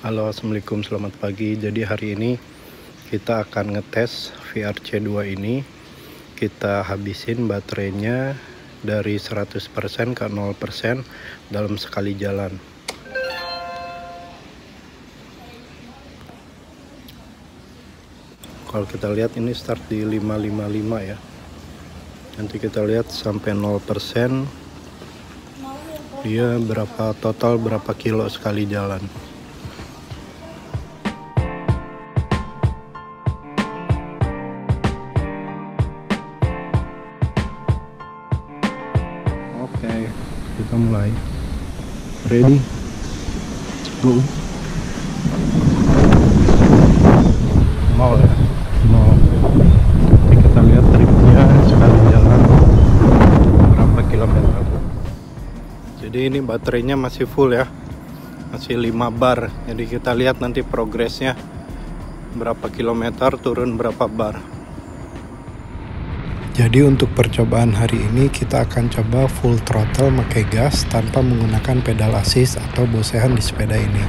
Halo, assalamualaikum, selamat pagi. Jadi hari ini kita akan ngetes VRC2 ini. Kita habisin baterainya dari 100% ke 0% dalam sekali jalan. Kalau kita lihat ini start di 555 ya. Nanti kita lihat sampai 0% dia berapa kilo sekali jalan. Oke, kita mulai. Ready? Go. Mau ya? Mau. Nanti kita lihat tripnya sekali jalan berapa kilometer. Jadi ini baterainya masih full ya, masih 5 bar. Jadi kita lihat nanti progresnya berapa kilometer, turun berapa bar. Jadi untuk percobaan hari ini kita akan coba full throttle pakai gas tanpa menggunakan pedal assist atau bosehan di sepeda ini.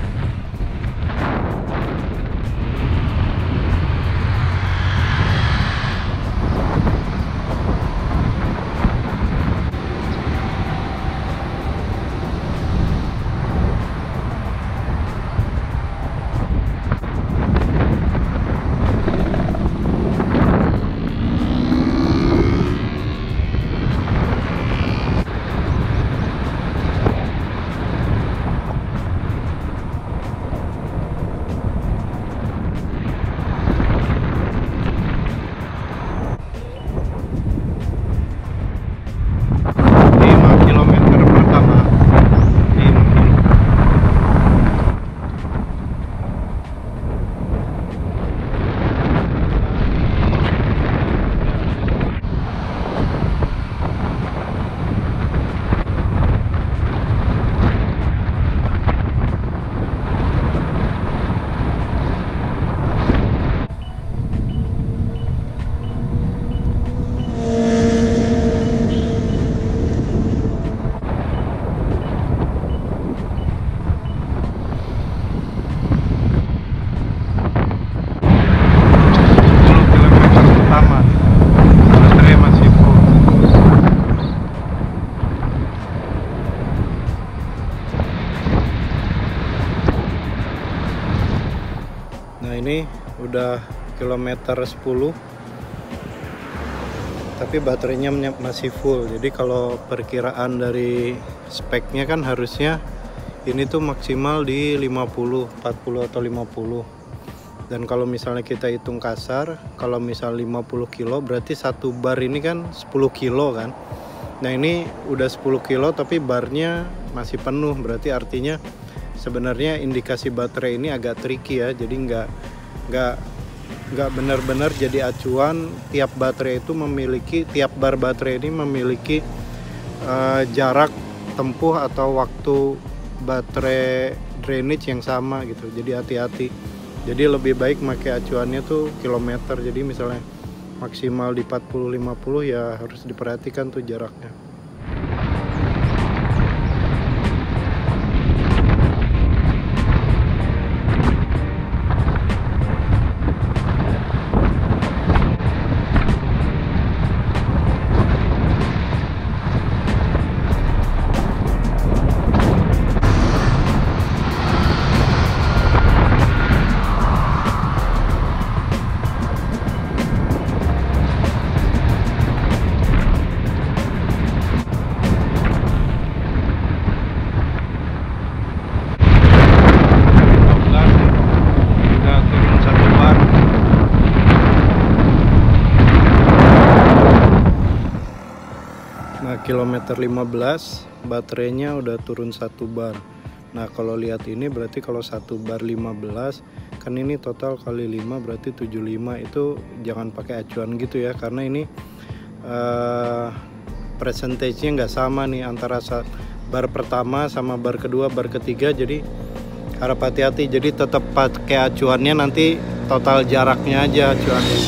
Nah ini udah kilometer 10, tapi baterainya masih full. Jadi kalau perkiraan dari speknya kan harusnya ini tuh maksimal di 50, 40 atau 50. Dan kalau misalnya kita hitung kasar, kalau misal 50 kilo berarti satu bar ini kan 10 kilo kan. Nah ini udah 10 kilo tapi barnya masih penuh, berarti artinya sebenarnya indikasi baterai ini agak tricky ya. Jadi nggak benar-benar jadi acuan. Tiap baterai itu memiliki, tiap bar baterai ini memiliki jarak tempuh atau waktu baterai drainage yang sama gitu. Jadi hati-hati. Jadi lebih baik pakai acuannya tuh kilometer. Jadi misalnya maksimal di 40-50 ya harus diperhatikan tuh jaraknya. Kilometer 15 baterainya udah turun 1 bar. Nah kalau lihat ini berarti kalau 1 bar 15 kan ini total kali 5 berarti 75. Itu jangan pakai acuan gitu ya, karena ini persentasenya nggak sama nih antara bar pertama sama bar kedua, bar ketiga. Jadi harap hati-hati. Jadi tetap pakai acuannya, nanti total jaraknya aja acuannya,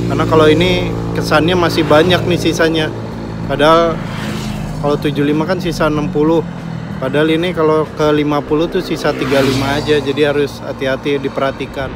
karena kalau ini kesannya masih banyak nih sisanya. Padahal kalau 75 kan sisa 60. Padahal ini kalau ke 50 tuh sisa 35 aja, jadi harus hati-hati diperhatikan.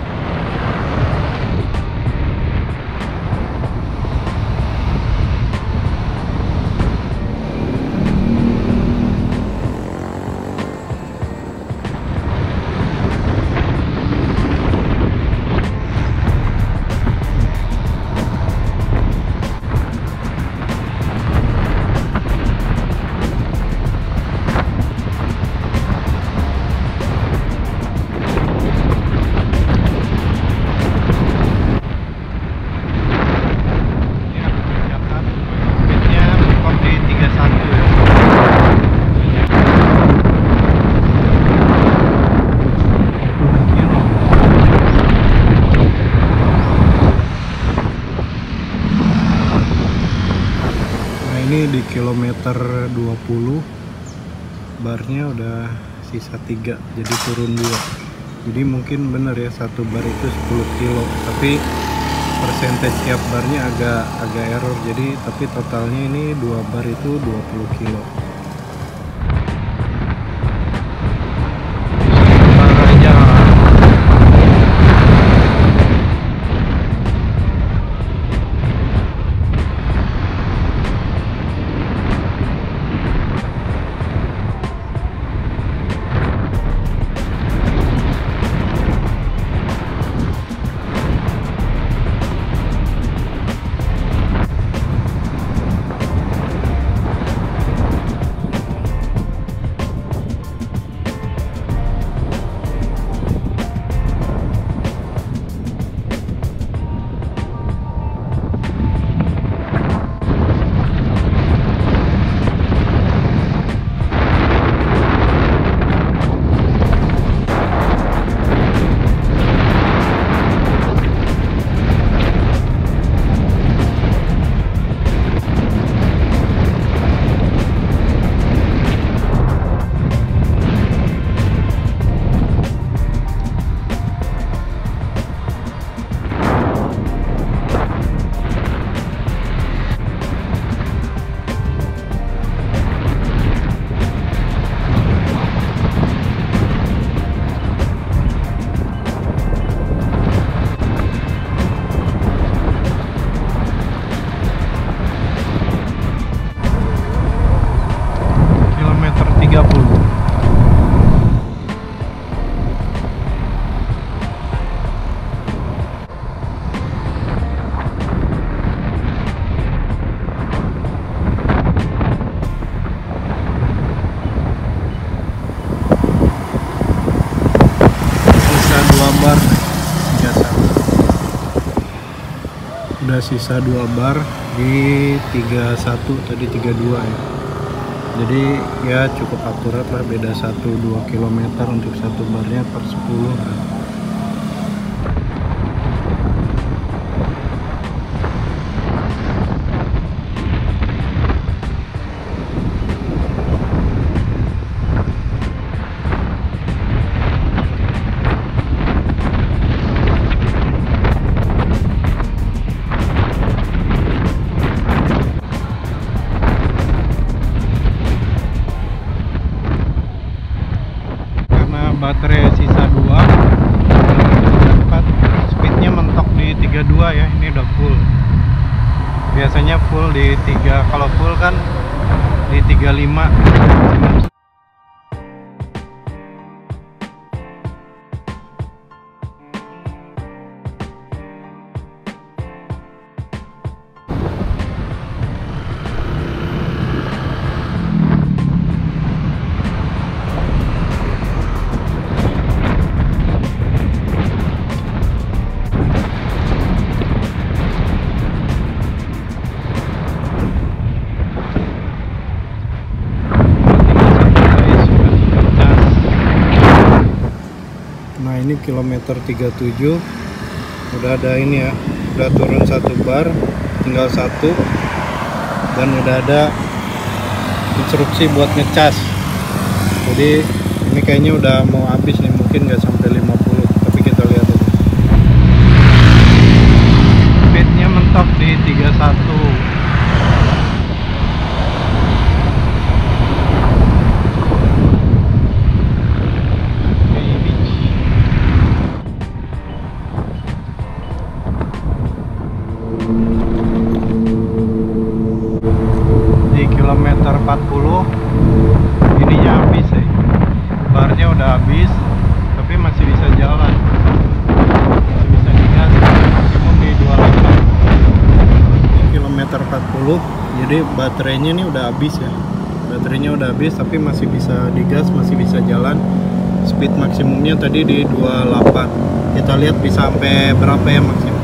Ini di kilometer 20 barnya udah sisa 3, jadi turun 2. Jadi mungkin bener ya, satu bar itu 10 kilo, tapi persentase tiap barnya agak error. Jadi tapi totalnya ini 2 bar itu 20 kilo. Udah sisa 2 bar di 31, tadi 32 ya. Jadi ya cukup akurat lah, beda 1-2 km untuk satu barnya per 10. Baterai sisa 2, speednya mentok di 32 ya. Ini udah full. Biasanya full di 3, kalau full kan di 35. Nah ini kilometer 37 udah ada ini ya, udah turun 1 bar, tinggal 1, dan udah ada instruksi buat ngecas. Jadi ini kayaknya udah mau habis nih, mungkin nggak sampai 50, tapi kita lihat aja. Speednya mentok di 31. baterainya ini udah habis ya. Baterainya udah habis tapi masih bisa digas, masih bisa jalan. Speed maksimumnya tadi di 28. Kita lihat bisa sampai berapa ya maksimum.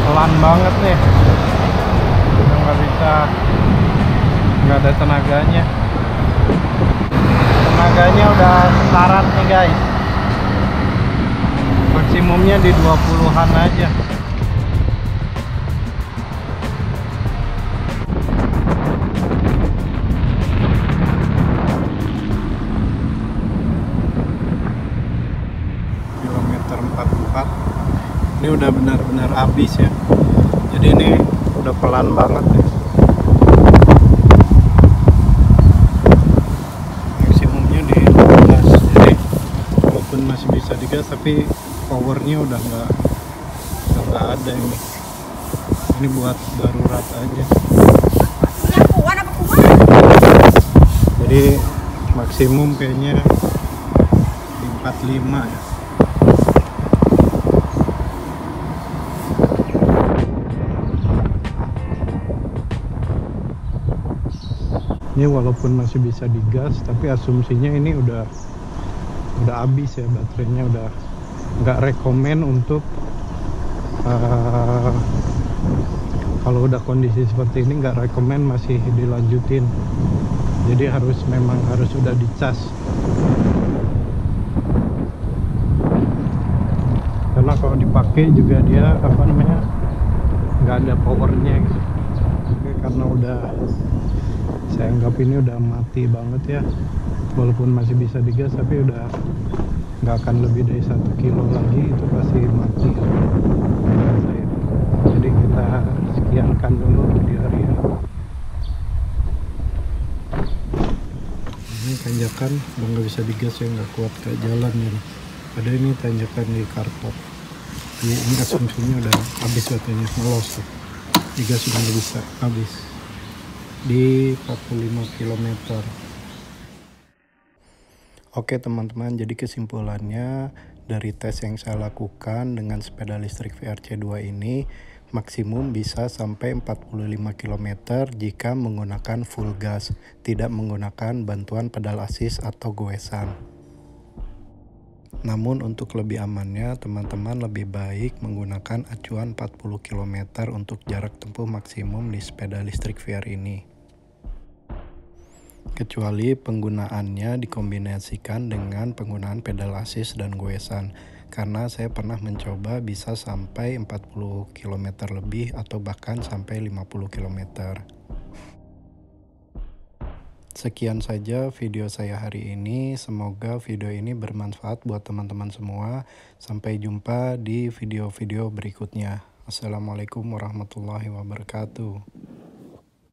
Pelan banget nih, udah nggak bisa, nggak ada tenaganya udah syarat nih guys. Maksimumnya di 20-an aja. Kilometer 44 ini udah benar-benar habis ya, jadi ini udah pelan banget ya. Maksimumnya di 15, jadi walaupun masih bisa digas tapi powernya udah nggak ada ini buat darurat aja. Jadi maksimum kayaknya di 45 ya. Ini walaupun masih bisa digas tapi asumsinya ini udah habis ya, baterainya udah nggak rekomen untuk kalau udah kondisi seperti ini nggak rekomen masih dilanjutin, jadi memang harus udah dicas, karena kalau dipakai juga dia nggak ada powernya gitu. Oke, karena udah saya anggap ini udah mati banget ya, walaupun masih bisa digas tapi udah nggak akan lebih dari 1 kilo lagi, itu pasti mati ya. Jadi kita sekiankan dulu di area ini. Tanjakan udah nggak bisa digas ya, nggak kuat ke jalan ya. Ada ini tanjakan di karpot, ini asumsinya udah habis baterainya, melos tuh, digas sudah nggak bisa, habis di 45 km. Oke teman-teman, jadi kesimpulannya dari tes yang saya lakukan dengan sepeda listrik VRC2 ini, maksimum bisa sampai 45 km jika menggunakan full gas, tidak menggunakan bantuan pedal assist atau goesan. Namun untuk lebih amannya, teman-teman lebih baik menggunakan acuan 40 km untuk jarak tempuh maksimum di sepeda listrik VR ini. Kecuali penggunaannya dikombinasikan dengan penggunaan pedal assist dan goesan, karena saya pernah mencoba bisa sampai 40 km lebih atau bahkan sampai 50 km. Sekian saja video saya hari ini, semoga video ini bermanfaat buat teman-teman semua. Sampai jumpa di video-video berikutnya. Assalamualaikum warahmatullahi wabarakatuh.